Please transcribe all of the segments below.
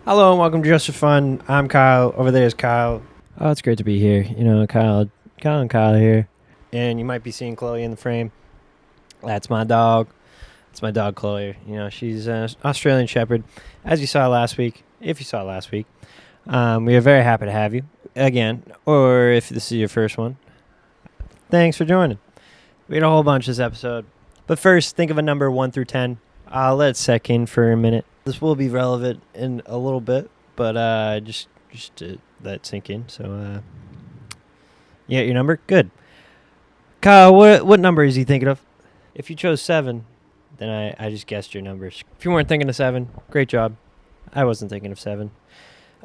Hello and welcome to Just for Fun. I'm Kyle. Over there is Kyle. Oh, it's great to be here. Kyle and Kyle here. And you might be seeing Chloe in the frame. That's my dog. That's my dog, Chloe. She's an Australian Shepherd. As you saw last week, if you saw last week, we are very happy to have you again. Or if this is your first one, thanks for joining. We had a whole bunch this episode. But first, think of a number 1 through 10. I'll let it sink in for a minute. This will be relevant in a little bit, but just to let it sink in. So, yeah, your number? Good. Kyle, what number is he thinking of? If you chose 7, then I just guessed your numbers. If you weren't thinking of 7, great job. I wasn't thinking of 7.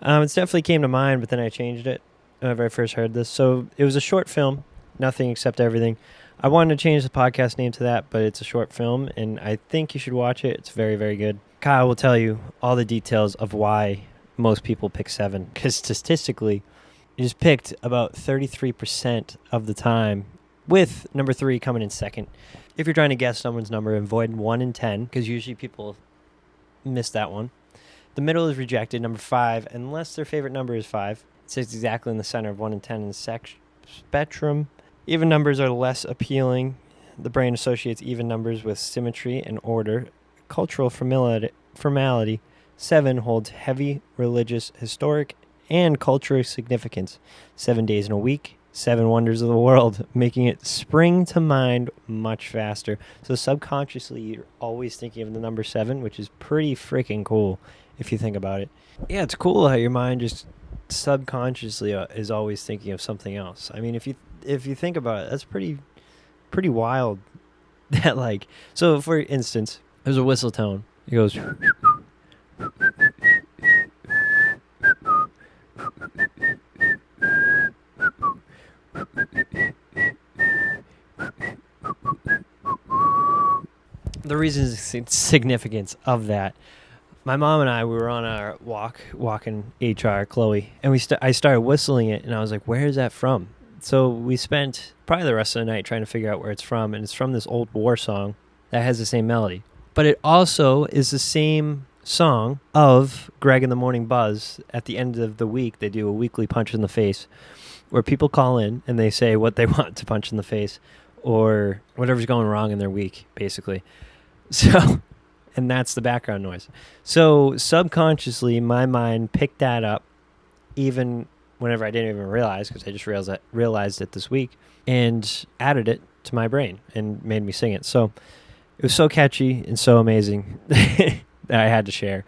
It definitely came to mind, but then I changed it whenever I first heard this. So it was a short film, Nothing Except Everything. I wanted to change the podcast name to that, but it's a short film, and I think you should watch it. It's very, very good. Kyle will tell you all the details of why most people pick 7, because statistically, it is picked about 33% of the time, with number 3 coming in second. If you're trying to guess someone's number, avoid 1 and 10, because usually people miss that one. The middle is rejected, number 5, unless their favorite number is 5. It sits exactly in the center of 1 and 10 in the spectrum. Even numbers are less appealing. The brain associates even numbers with symmetry and order. Cultural formality. 7 holds heavy religious, historic, and cultural significance. 7 days in a week, 7 wonders of the world, making it spring to mind much faster. So subconsciously, you're always thinking of the number 7, which is pretty freaking cool if you think about it. Yeah, it's cool how your mind just subconsciously is always thinking of something else. I mean, if you think about it, that's pretty wild. That so for instance, there's a whistle tone. It goes. The reason significance of that. My mom and I, we were on our walking HR, Chloe, and I started whistling it, and I was like, where is that from? So we spent probably the rest of the night trying to figure out where it's from, and it's from this old war song that has the same melody. But it also is the same song of Greg and the Morning Buzz. At the end of the week, they do a weekly punch in the face, where people call in and they say what they want to punch in the face, or whatever's going wrong in their week, basically. So... and that's the background noise. So subconsciously, my mind picked that up, even whenever I didn't even realize, because I just realized it this week, and added it to my brain and made me sing it. So it was so catchy and so amazing that I had to share.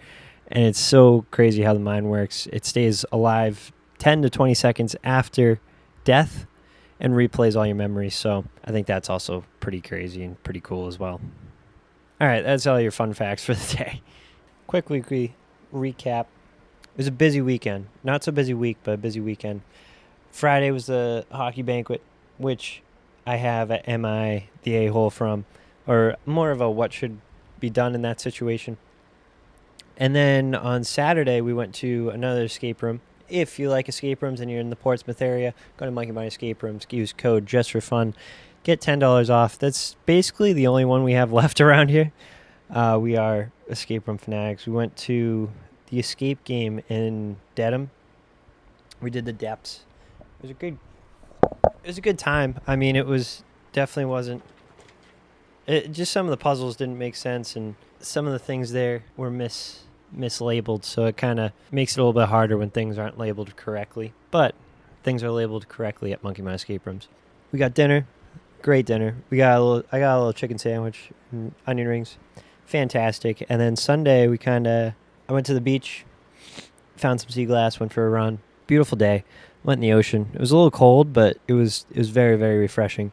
And it's so crazy how the mind works. It stays alive 10 to 20 seconds after death and replays all your memories. So I think that's also pretty crazy and pretty cool as well. All right, that's all your fun facts for the day. Quick weekly recap. It was a busy weekend. Not so busy week, but a busy weekend. Friday was the hockey banquet, which I have a Am I the A-hole from, or more of a what should be done in that situation. And then on Saturday, we went to another escape room. If you like escape rooms and you're in the Portsmouth area, go to Monkey Mind Escape Rooms. Use code Just for Fun. Get $10 off. That's basically the only one we have left around here. We are escape room fanatics. We went to the escape game in Dedham. We did the depths. It was a good time. I mean, it was definitely wasn't. Just some of the puzzles didn't make sense, and some of the things there were mislabeled. So it kind of makes it a little bit harder when things aren't labeled correctly. But things are labeled correctly at Monkey Mind Escape Rooms. We got dinner. Great dinner. I got a little chicken sandwich and onion rings. Fantastic. And then Sunday I went to the beach, found some sea glass, went for a run. Beautiful day. Went in the ocean. It was a little cold, but it was very, very refreshing.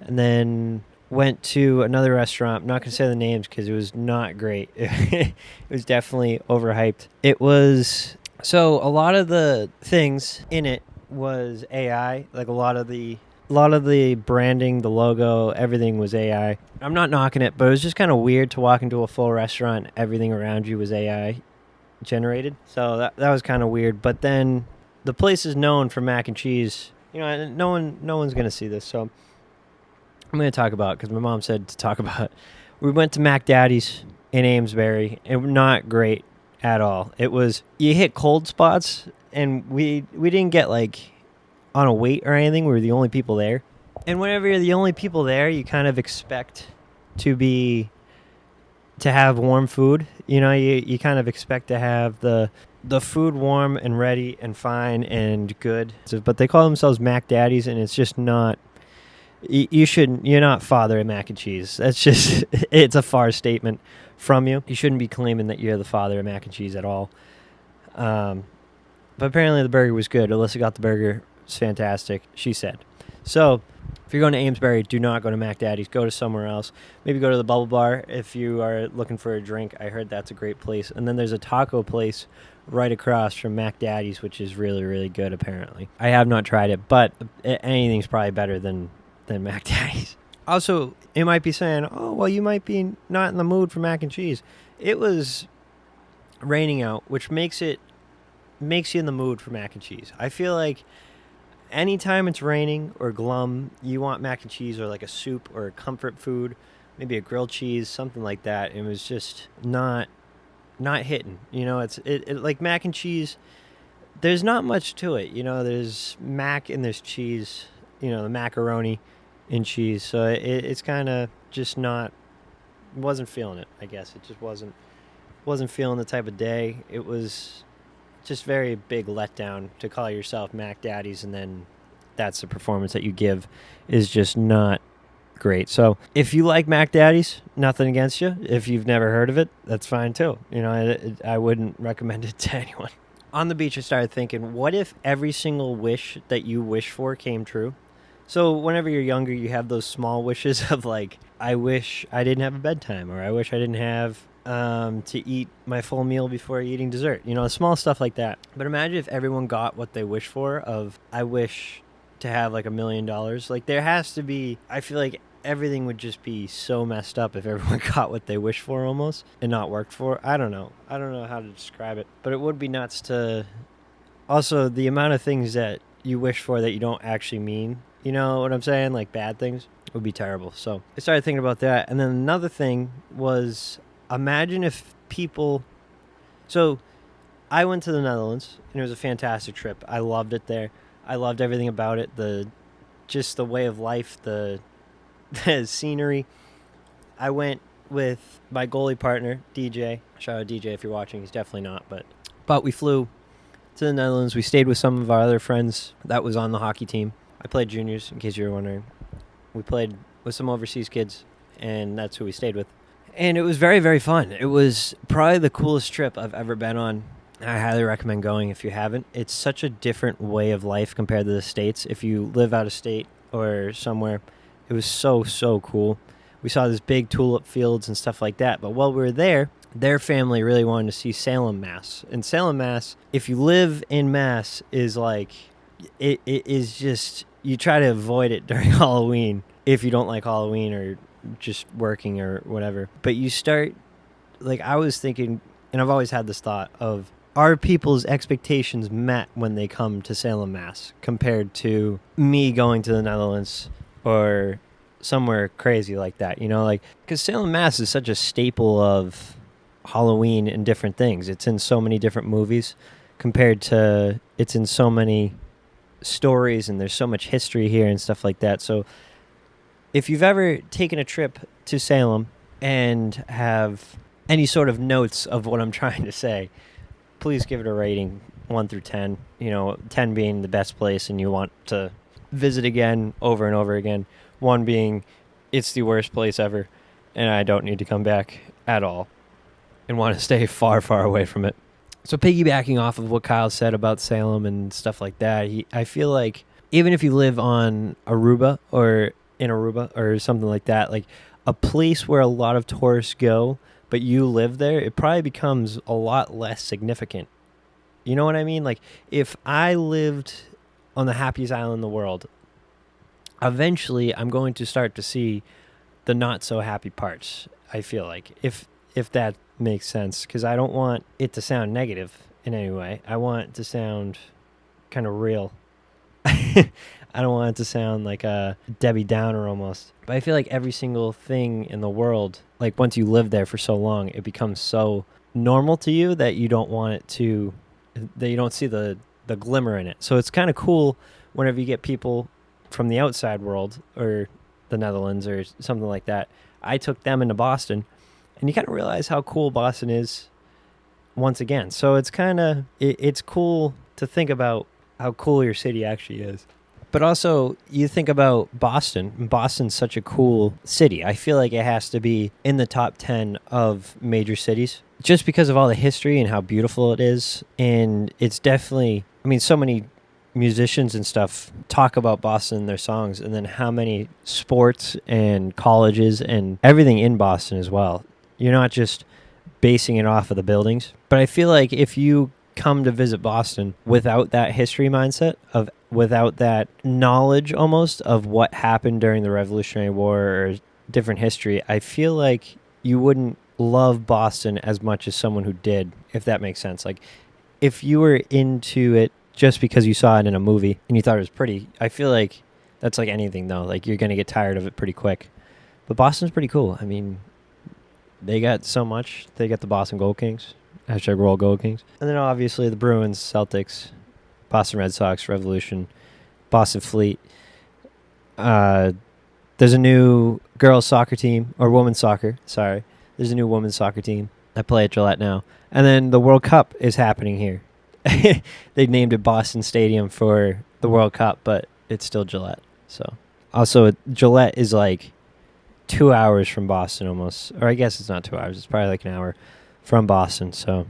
And then went to another restaurant. I'm not going to say the names because it was not great. It was definitely overhyped. So a lot of the things in it was AI, like a lot of the branding, the logo, everything was AI. I'm not knocking it, but it was just kind of weird to walk into a full restaurant. Everything around you was AI generated. So that was kind of weird. But then the place is known for mac and cheese. No one's going to see this. So I'm going to talk about it because my mom said to talk about it. We went to Daddies in Amesbury. It was not great. at all. It was, you hit cold spots, and we didn't get like on a wait or anything. We were the only people there. And whenever you're the only people there, you kind of expect to have warm food. You kind of expect to have the food warm and ready and fine and good. But they call themselves Mac Daddies, and it's just not. You shouldn't. You're not father of mac and cheese. That's just. It's a far statement from you. You shouldn't be claiming that you're the father of mac and cheese at all. But apparently the burger was good. Alyssa got the burger. It's fantastic, she said. So if you're going to Amesbury, do not go to Mac Daddy's. Go to somewhere else. Maybe go to the Bubble Bar if you are looking for a drink. I heard that's a great place. And then there's a taco place right across from Mac Daddy's, which is really, really good, apparently. I have not tried it, but anything's probably better than Mac Daddy's. Also, it might be saying, oh, well, you might be not in the mood for mac and cheese. It was raining out, which makes you in the mood for mac and cheese. I feel like anytime it's raining or glum, you want mac and cheese or like a soup or a comfort food, maybe a grilled cheese, something like that. It was just not hitting. It's like mac and cheese. There's not much to it. There's mac and there's cheese. The macaroni and cheese. So it's kind of just not. Wasn't feeling it. I guess it just wasn't feeling the type of day. It was just very big letdown to call yourself Mac Daddies, and then that's the performance that you give is just not great. So if you like Mac Daddies, nothing against you. If you've never heard of it, that's fine too. I wouldn't recommend it to anyone. On the beach, I started thinking, what if every single wish that you wish for came true? So whenever you're younger, you have those small wishes of like, I wish I didn't have a bedtime, or I wish I didn't have to eat my full meal before eating dessert. Small stuff like that. But imagine if everyone got what they wish for of, I wish to have like $1 million. Like there has to be, I feel like everything would just be so messed up if everyone got what they wish for almost and not worked for. I don't know how to describe it, but it would be nuts to also the amount of things that you wish for that you don't actually mean. You know what I'm saying? Like bad things would be terrible. So I started thinking about that. And then another thing was, imagine if people... So I went to the Netherlands, and it was a fantastic trip. I loved it there. I loved everything about it. Just the way of life, the scenery. I went with my goalie partner, DJ. Shout out DJ if you're watching. He's definitely not. But we flew to the Netherlands. We stayed with some of our other friends that was on the hockey team. I played juniors, in case you were wondering. We played with some overseas kids, and that's who we stayed with. And it was very, very fun. It was probably the coolest trip I've ever been on. I highly recommend going if you haven't. It's such a different way of life compared to the States. If you live out of state or somewhere, it was so, so cool. We saw this big tulip fields and stuff like that. But while we were there, their family really wanted to see Salem, Mass. And Salem, Mass, if you live in Mass, is like... It is just... You try to avoid it during Halloween if you don't like Halloween or just working or whatever. But you start, like I was thinking, and I've always had this thought of, are people's expectations met when they come to Salem, Mass, compared to me going to the Netherlands or somewhere crazy like that, like, because Salem, Mass is such a staple of Halloween and different things. It's in so many different movies compared to it's in so many stories, and there's so much history here and stuff like that. So if you've ever taken a trip to Salem and have any sort of notes of what I'm trying to say, please give it a rating 1 through 10, 10 being the best place and you want to visit again over and over again, 1 being it's the worst place ever and I don't need to come back at all and want to stay far, far away from it. So piggybacking off of what Kyle said about Salem and stuff like that, I feel like even if you live on Aruba or in Aruba or something like that, like a place where a lot of tourists go, but you live there, it probably becomes a lot less significant. You know what I mean? Like if I lived on the happiest island in the world, eventually I'm going to start to see the not so happy parts, I feel like, if that makes sense, because I don't want it to sound negative in any way. I want it to sound kind of real. I don't want it to sound like a Debbie Downer almost. But I feel like every single thing in the world, like once you live there for so long, it becomes so normal to you that you don't want it to, that you don't see the glimmer in it. So it's kind of cool whenever you get people from the outside world or the Netherlands or something like that. I took them into Boston, and you kind of realize how cool Boston is once again. So it's kind of it's cool to think about how cool your city actually is. But also, you think about Boston. Boston's such a cool city. I feel like it has to be in the top 10 of major cities just because of all the history and how beautiful it is. And it's definitely, I mean, so many musicians and stuff talk about Boston in their songs, and then how many sports and colleges and everything in Boston as well. You're not just basing it off of the buildings. But I feel like if you come to visit Boston without that history mindset of without that knowledge almost of what happened during the Revolutionary War or different history, I feel like you wouldn't love Boston as much as someone who did, if that makes sense. Like if you were into it just because you saw it in a movie and you thought it was pretty, I feel like that's like anything though. Like you're going to get tired of it pretty quick. But Boston's pretty cool. I mean, they got so much. They got the Boston Gold Kings. Hashtag Roll Gold Kings. And then obviously the Bruins, Celtics, Boston Red Sox, Revolution, Boston Fleet. There's a new girls soccer team, or women's soccer, sorry. There's a new women's soccer team. I play at Gillette now. And then the World Cup is happening here. They named it Boston Stadium for the World Cup, but it's still Gillette. So also Gillette is like 2 hours from Boston almost. Or I guess it's not 2 hours. It's probably like an hour from Boston. So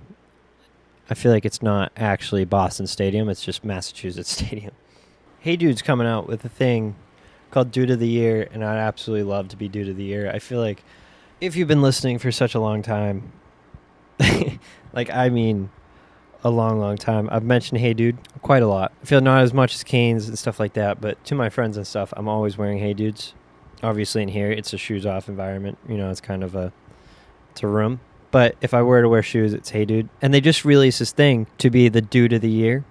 I feel like it's not actually Boston Stadium. It's just Massachusetts Stadium. Hey Dude's coming out with a thing called Dude of the Year, and I'd absolutely love to be Dude of the Year. I feel like if you've been listening for such a long time, like I mean a long, long time, I've mentioned Hey Dude quite a lot. I feel not as much as Canes and stuff like that, but to my friends and stuff, I'm always wearing Hey Dudes. Obviously in here, it's a shoes off environment. You know, it's kind of it's a room. But if I were to wear shoes, it's Hey Dude. And they just released this thing to be the Dude of the Year.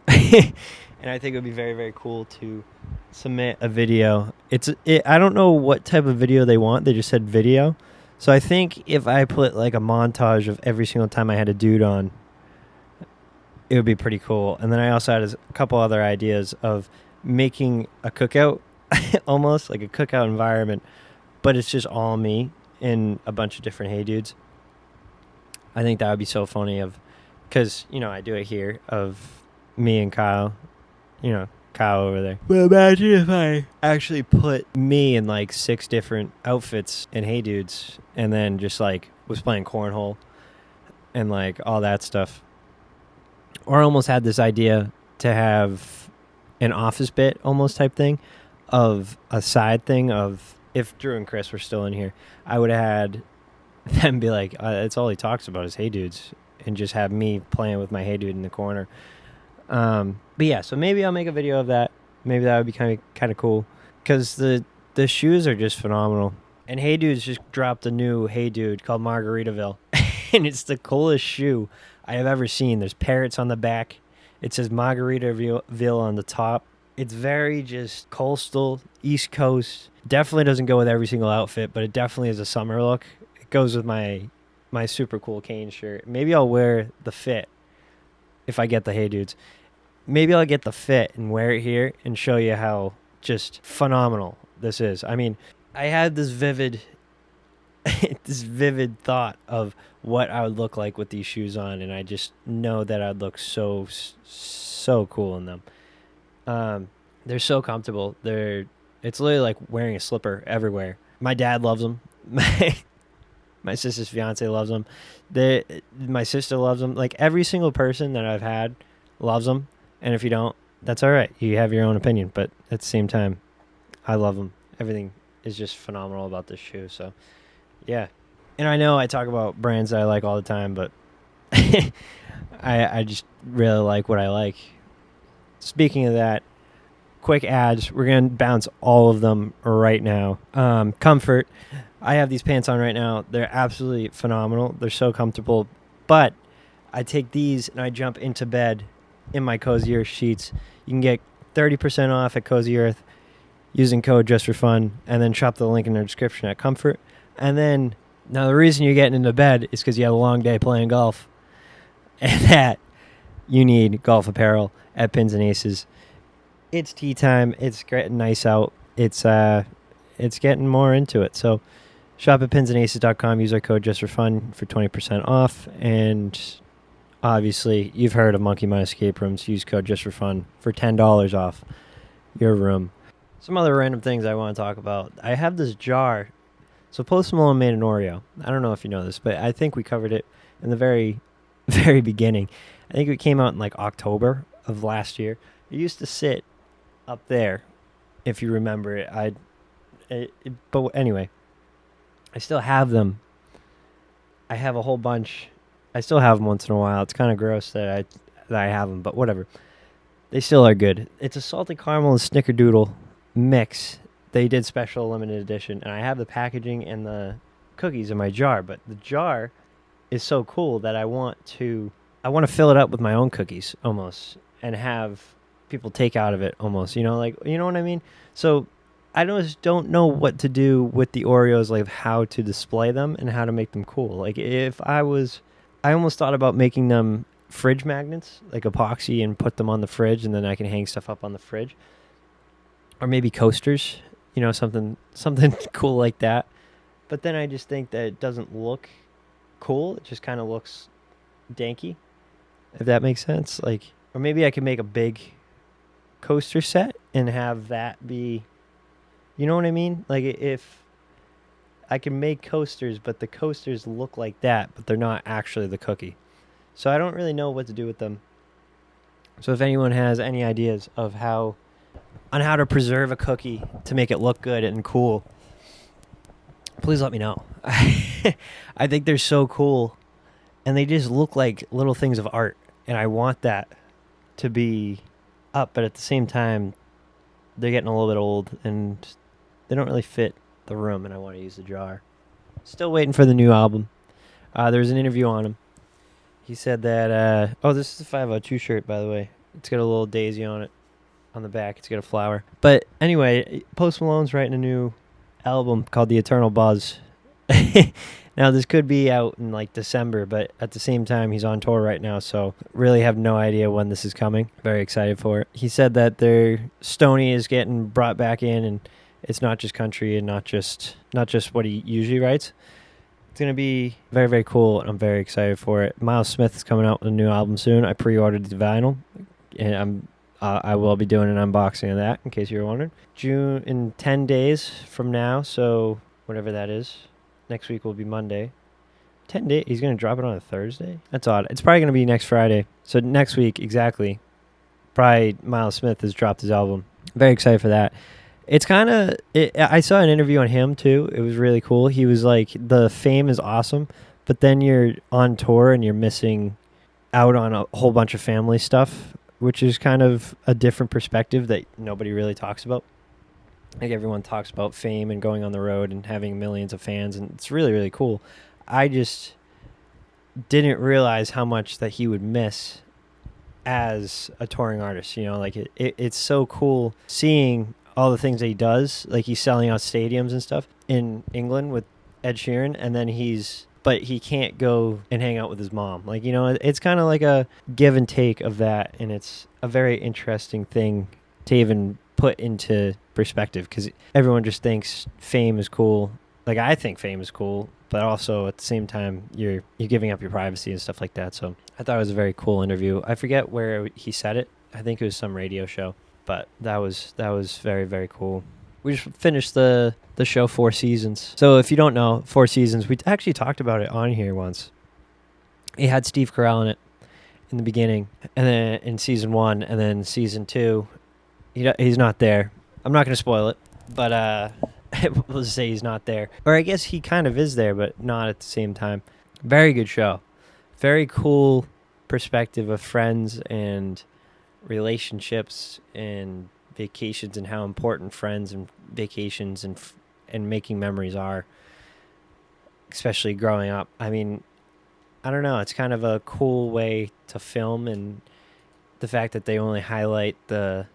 And I think it would be very, very cool to submit a video. I don't know what type of video they want. They just said video. So I think if I put like a montage of every single time I had a dude on, it would be pretty cool. And then I also had a couple other ideas of making a cookout, almost like a cookout environment, but it's just all me in a bunch of different Hey Dudes. I think that would be so funny because, you know, I do it here of me and Kyle, you know, Kyle over there. But imagine if I actually put me in like 6 different outfits in Hey Dudes and then just like was playing cornhole and like all that stuff. Or I almost had this idea to have an office bit almost type thing of a side thing of if Drew and Chris were still in here, I would have had them be like, it's all he talks about is Hey Dudes, and just have me playing with my Hey Dude in the corner. But yeah, so maybe I'll make a video of that. Maybe that would be kind of cool because the shoes are just phenomenal. And Hey Dude's just dropped a new Hey Dude called Margaritaville, and it's the coolest shoe I have ever seen. There's parrots on the back. It says Margaritaville on the top. It's very just coastal, East Coast. Definitely doesn't go with every single outfit, but it definitely is a summer look. It goes with my super cool cane shirt. Maybe I'll wear the fit if I get the Hey Dudes. Maybe I'll get the fit and wear it here and show you how just phenomenal this is. I mean, I had this vivid thought of what I would look like with these shoes on, and I just know that I'd look so cool in them. They're so comfortable. It's literally like wearing a slipper everywhere. My dad loves them. My sister's fiance loves them. My sister loves them. Like every single person that I've had loves them. And if you don't, that's all right. You have your own opinion. But at the same time, I love them. Everything is just phenomenal about this shoe. So, yeah. And I know I talk about brands that I like all the time, but I just really like what I like. Speaking of that, quick ads. We're going to bounce all of them right now. Comfort. I have these pants on right now. They're absolutely phenomenal. They're so comfortable. But I take these and I jump into bed in my Cozy Earth sheets. You can get 30% off at Cozy Earth using code just for fun, and then shop the link in the description at Comfort. And then, now the reason you're getting into bed is because you had a long day playing golf. and that you need golf apparel at Pins and Aces. It's tea time. It's getting nice out. It's getting more into it. So shop at pinsandaces.com. Use our code just for fun for 20% off. And obviously, you've heard of Monkey Mind Escape Rooms. Use code just for fun for $10 off your room. Some other random things I want to talk about. I have this jar. So Post Malone made an Oreo. I don't know if you know this, but I think we covered it in the very, very beginning. I think it came out in like October of last year. It used to sit up there, if you remember it. But anyway, I still have them. I have a whole bunch. I still have them once in a while. It's kind of gross that I have them, but whatever. They still are good. It's a salted caramel and snickerdoodle mix. They did special limited edition, and I have the packaging and the cookies in my jar, but the jar is so cool that I want to fill it up with my own cookies almost and have people take out of it almost, you know what I mean? So I just don't know what to do with the Oreos, like how to display them and how to make them cool. Like I almost thought about making them fridge magnets, like epoxy, and put them on the fridge, and then I can hang stuff up on the fridge. Or maybe coasters, something cool like that. But then I just think that it doesn't look cool. It just kind of looks danky, if that makes sense. Like, or maybe I could make a big coaster set and have that be, you know what I mean? Like, if I can make coasters, but the coasters look like that, but they're not actually the cookie. So I don't really know what to do with them. So if anyone has any ideas of how to preserve a cookie to make it look good and cool, please let me know. I think they're so cool, and they just look like little things of art, and I want that to be up, but at the same time, they're getting a little bit old, and they don't really fit the room, and I want to use the jar. Still waiting for the new album. There's an interview on him. He said that, this is a 502 shirt, by the way. It's got a little daisy on it. On the back, it's got a flower. But anyway, Post Malone's writing a new album called The Eternal Buzz. Now, this could be out in like December, but at the same time, he's on tour right now, so really have no idea when this is coming. Very excited for it. He said that Stoney is getting brought back in, and it's not just country and not just what he usually writes. It's going to be very, very cool, and I'm very excited for it. Miles Smith is coming out with a new album soon. I pre-ordered the vinyl, and I will be doing an unboxing of that, in case you were wondering. June, in 10 days from now, so whatever that is. Next week will be Monday. 10 days. He's going to drop it on a Thursday? That's odd. It's probably going to be next Friday. So next week, exactly, probably Miles Smith has dropped his album. Very excited for that. It's kind of... I saw an interview on him, too. It was really cool. He was like, the fame is awesome, but then you're on tour and you're missing out on a whole bunch of family stuff, which is kind of a different perspective that nobody really talks about. Like, everyone talks about fame and going on the road and having millions of fans, and it's really, really cool. I just didn't realize how much that he would miss as a touring artist. Like, it's so cool seeing all the things that he does. Like, he's selling out stadiums and stuff in England with Ed Sheeran, and then but he can't go and hang out with his mom. Like, it's kind of like a give and take of that, and it's a very interesting thing to even put into perspective, because everyone just thinks fame is cool. Like, I think fame is cool, but also at the same time, you're giving up your privacy and stuff like that. So I thought it was a very cool interview. I forget where he said it. I think it was some radio show, but that was very, very cool. We just finished the show Four Seasons. So if you don't know, Four Seasons, we actually talked about it on here once. It had Steve Carell in it in the beginning, and then in season 1, and then season 2, he's not there. I'm not going to spoil it, but we'll just say he's not there. Or I guess he kind of is there, but not at the same time. Very good show. Very cool perspective of friends and relationships and vacations, and how important friends and vacations and making memories are, especially growing up. I mean, I don't know. It's kind of a cool way to film, and the fact that they only highlight the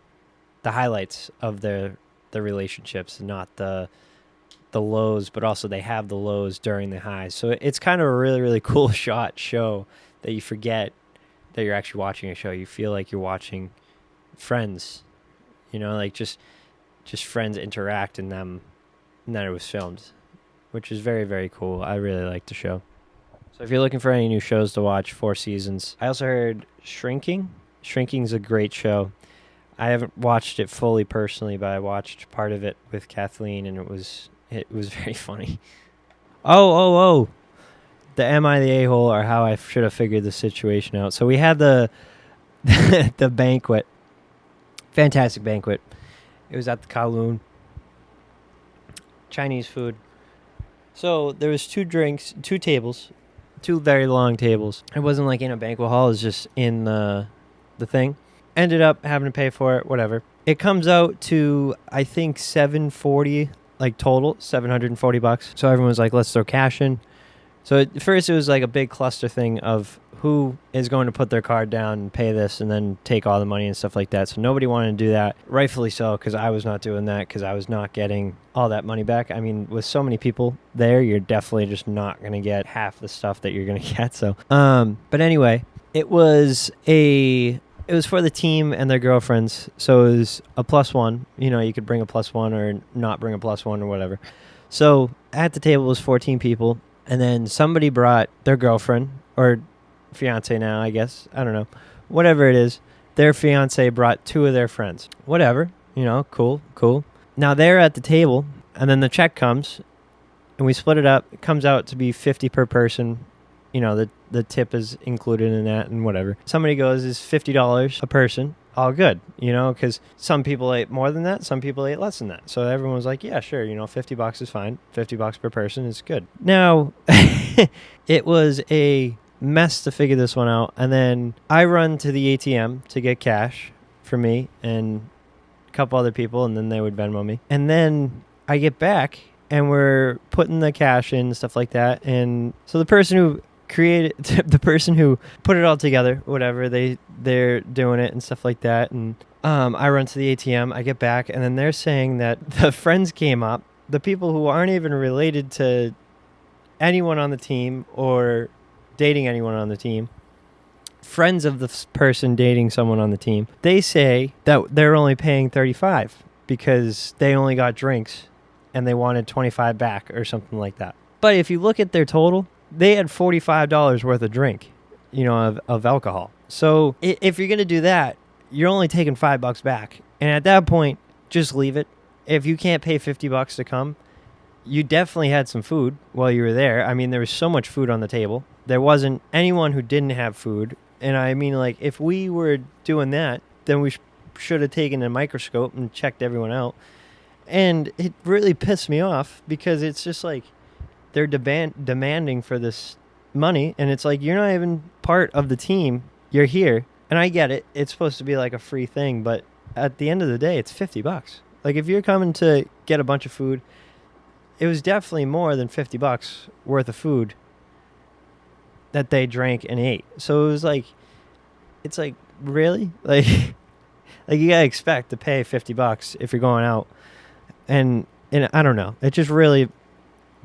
highlights of the relationships, not the lows, but also they have the lows during the highs. So it's kind of a really, really cool show that you forget that you're actually watching a show. You feel like you're watching Friends, like just friends interact in them, and that it was filmed, which is very, very cool. I really like the show. So if you're looking for any new shows to watch, 4 seasons. I also heard Shrinking. Shrinking's a great show. I haven't watched it fully personally, but I watched part of it with Kathleen, and it was very funny. Oh. The Am I the A-hole, or how I should have figured the situation out. So we had the the banquet. Fantastic banquet. It was at the Kowloon. Chinese food. So there was 2 drinks, 2 tables, 2 very long tables. It wasn't like in a banquet hall. It was just in the thing. Ended up having to pay for it, whatever. It comes out to, I think, $740, like total, $740. So everyone was like, let's throw cash in. So at first it was like a big cluster thing of who is going to put their card down and pay this and then take all the money and stuff like that. So nobody wanted to do that. Rightfully so, because I was not doing that, because I was not getting all that money back. I mean, with so many people there, you're definitely just not going to get half the stuff that you're going to get. So, but anyway, it was for the team and their girlfriends. So it was a +1. You could bring a +1 or not bring a +1 or whatever. So at the table was 14 people. And then somebody brought their girlfriend, or fiance now, I guess. I don't know. Whatever it is. Their fiance brought 2 of their friends. Whatever. Cool. Now they're at the table, and then the check comes, and we split it up. It comes out to be $50 per person. The tip is included in that and whatever. Somebody goes, is $50 a person. All good, because some people ate more than that. Some people ate less than that. So everyone was like, yeah, sure, $50 is fine. $50 per person is good. Now, it was a mess to figure this one out. And then I run to the ATM to get cash for me and a couple other people, and then they would Venmo me. And then I get back, and we're putting the cash in and stuff like that. And so the person who put it all together, whatever, they're doing it and stuff like that, and I run to the ATM, I get back, and then they're saying that the friends came up, the people who aren't even related to anyone on the team or dating anyone on the team, friends of the person dating someone on the team, they say that they're only paying $35 because they only got drinks and they wanted $25 back or something like that. But if you look at their total, they had $45 worth of drink, of alcohol. So if you're going to do that, you're only taking $5 back. And at that point, just leave it. If you can't pay $50 to come, you definitely had some food while you were there. I mean, there was so much food on the table. There wasn't anyone who didn't have food. And I mean, like, if we were doing that, then we should have taken a microscope and checked everyone out. And it really pissed me off, because it's just like, they're demanding for this money, and it's like, you're not even part of the team. You're here, and I get it. It's supposed to be like a free thing, but at the end of the day, it's $50. Like, if you're coming to get a bunch of food, it was definitely more than $50 worth of food that they drank and ate. So it was like, it's like, really? Like you gotta expect to pay $50 if you're going out, and I don't know. It just really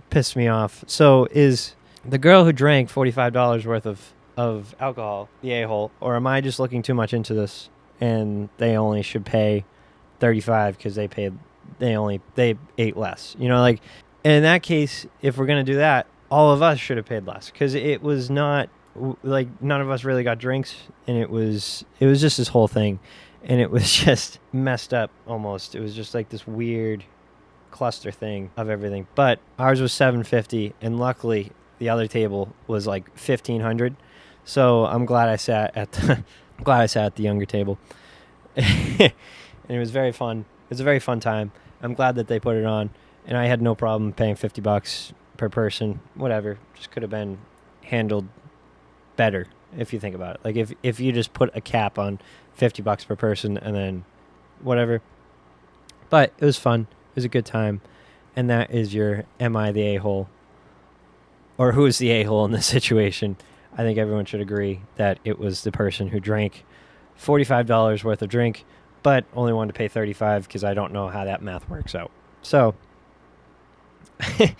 pissed me off. So is the girl who drank $45 worth of alcohol the a-hole, or am I just looking too much into this and they only should pay $35 because they ate less? Like, in that case, if we're going to do that, all of us should have paid less, because it was not like, none of us really got drinks, and it was just this whole thing, and it was just messed up almost. It was just like this weird cluster thing of everything. But ours was $750, and luckily the other table was like $1,500. So I'm glad I sat at the younger table. And it was very fun. It was a very fun time. I'm glad that they put it on, and I had no problem paying $50 per person. Whatever, just could have been handled better if you think about it. Like, if you just put a cap on $50 per person and then whatever. But it was fun. It was a good time. And that is your Am I the A-hole? Or who is the A-hole in this situation? I think everyone should agree that it was the person who drank $45 worth of drink, but only wanted to pay $35, because I don't know how that math works out. So I'm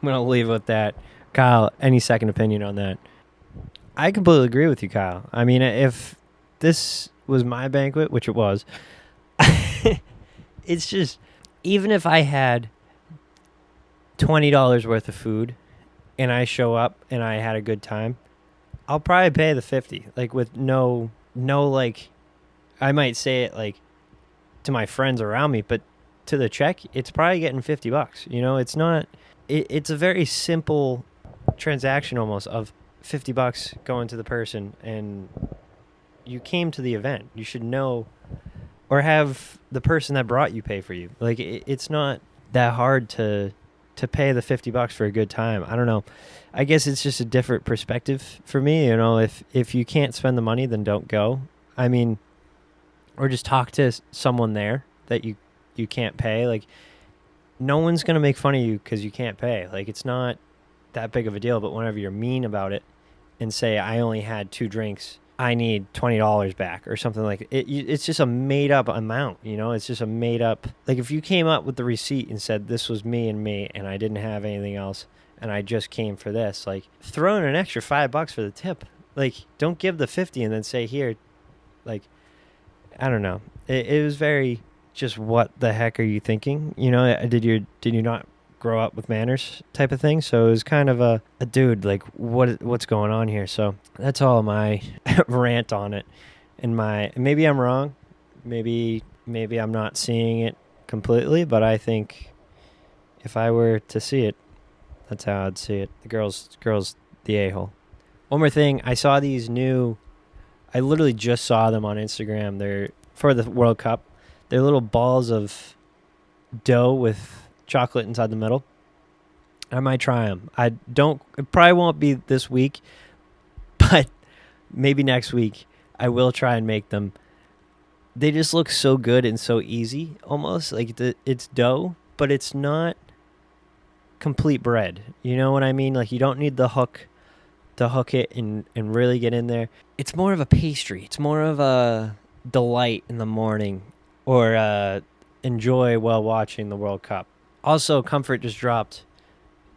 going to leave it with that. Kyle, any second opinion on that? I completely agree with you, Kyle. I mean, if this was my banquet, which it was, it's just, even if I had $20 worth of food and I show up and I had a good time, I'll probably pay the 50, like with no like, I might say it like to my friends around me, but to the check, it's probably getting $50. It's not. It's a very simple transaction almost of $50 going to the person, and you came to the event. You should know, or have the person that brought you pay for you. Like it's not that hard to pay the $50 for a good time. I don't know. I guess it's just a different perspective for me. If you can't spend the money, then don't go. I mean, or just talk to someone there that you can't pay. Like, no one's going to make fun of you because you can't pay. Like, it's not that big of a deal. But whenever you're mean about it and say, I only had 2 drinks, I need $20 back or something like it. It's just a made up amount. It's just a made up. Like, if you came up with the receipt and said this was me and I didn't have anything else and I just came for this, like, throw in an extra $5 for the tip. Like, don't give the 50 and then say, here, like, I don't know. It was very just, what the heck are you thinking? Did you not grow up with manners type of thing? So it was kind of a dude, like, what's going on here? So that's all my rant on it. And maybe I'm wrong. Maybe I'm not seeing it completely, but I think if I were to see it, that's how I'd see it. The girl's the a-hole. One more thing, I literally just saw them on Instagram. They're for the World Cup. They're little balls of dough with chocolate inside the middle. I might try them. It probably won't be this week, but maybe next week I will try and make them. They just look so good and so easy, almost like it's dough, but it's not complete bread. You know what I mean? Like, you don't need the hook to hook it and really get in there. It's more of a pastry. It's more of a delight in the morning, or enjoy while watching the World Cup. Also, Comfort just dropped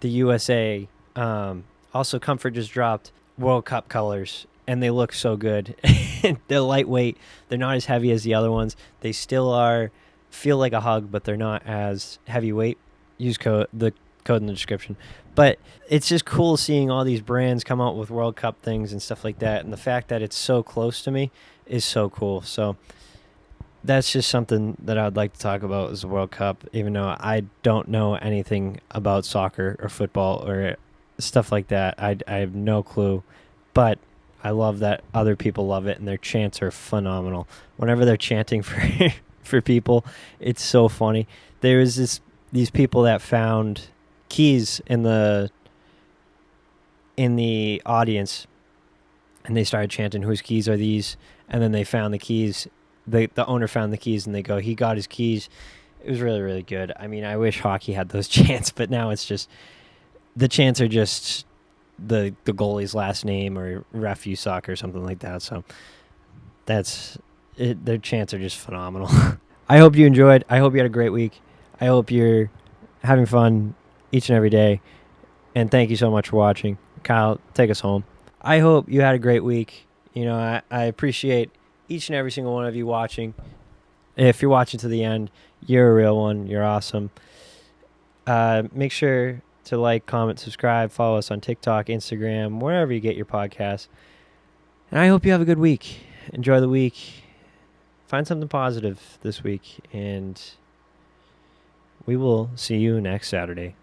the USA. Also, Comfort just dropped World Cup colors, and they look so good. They're lightweight. They're not as heavy as the other ones. They still feel like a hug, but they're not as heavyweight. Use the code in the description. But it's just cool seeing all these brands come out with World Cup things and stuff like that. And the fact that it's so close to me is so cool. So that's just something that I'd like to talk about, is the World Cup, even though I don't know anything about soccer or football or stuff like that. I have no clue. But I love that other people love it, and their chants are phenomenal. Whenever they're chanting for people, it's so funny. There was these people that found keys in the audience, and they started chanting, whose keys are these? And then they found the keys. The owner found the keys, and they go, he got his keys. It was really, really good. I mean, I wish hockey had those chants, but now it's just, the chants are just the goalie's last name, or ref you suck, or something like that. So that's it. Their chants are just phenomenal. I hope you enjoyed. I hope you had a great week. I hope you're having fun each and every day. And thank you so much for watching. Kyle, take us home. I hope you had a great week. I appreciate each and every single one of you watching. If you're watching to the end, you're a real one. You're awesome. Make sure to like, comment, subscribe, follow us on TikTok, Instagram, wherever you get your podcasts. And I hope you have a good week. Enjoy the week. Find something positive this week. And we will see you next Saturday.